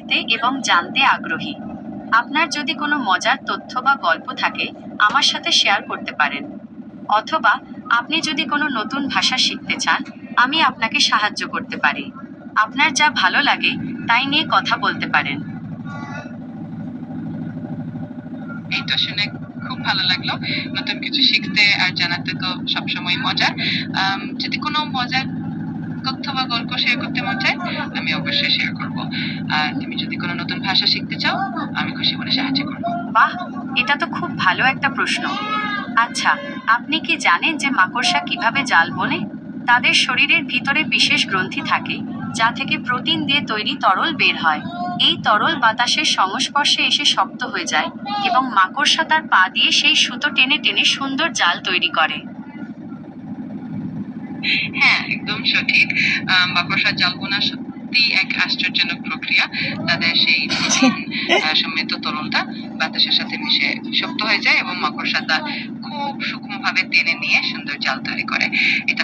শিখতে এবং জানতে আগ্রহী। আপনার যদি কোনো মজার তথ্য বা গল্প থাকে, আমার সাথে শেয়ার করতে পারেন। অথবা আপনি যদি কোনো নতুন ভাষা শিখতে চান, আমি আপনাকে সাহায্য করতে পারি। আপনার যা ভালো লাগে তাই নিয়ে কথা বলতে পারেন। এইটা শুনে খুব ভালো লাগলো। নতুন কিছু শিখতে আর জানাতে তো সবসময় মজার। যদি কোনো মজার তথ্য বা গল্প শেয়ার করতে মন চায়, আমি অবশ্যই শেয়ার করব। আর তুমি যদি কোনো নতুন ভাষা শিখতে চাও, আমি খুশি মনে সাহায্য করব। বাহ, এটা তো খুব ভালো একটা প্রশ্ন। আচ্ছা, আপনি কি জানেন যে মাকড়সা কিভাবে জাল বোনে? তাদের শরীরের ভিতরে বিশেষ গ্রন্থি থাকে, যা থেকে প্রোটিন দিয়ে তৈরি তরল বের হয়। এই তরল বাতাসের সংস্পর্শে এসে শক্ত হয়ে যায়, এবং মাকড়সা তার পা দিয়ে সেই সুতো টেনে টেনে সুন্দর জাল তৈরি করে। হ্যাঁ, একদম সঠিক। মাকড়সার জাল বোনা সত্যিই এক আশ্চর্যজনক প্রক্রিয়া। তাদের সেই প্রোটিন সমৃদ্ধ তরলটা বাতাসের সাথে মিশে শক্ত হয়ে যায় এবং মাকড়সা তা খুব সূক্ষ্মভাবে টেনে নিয়ে সুন্দর জাল তৈরি করে। এটা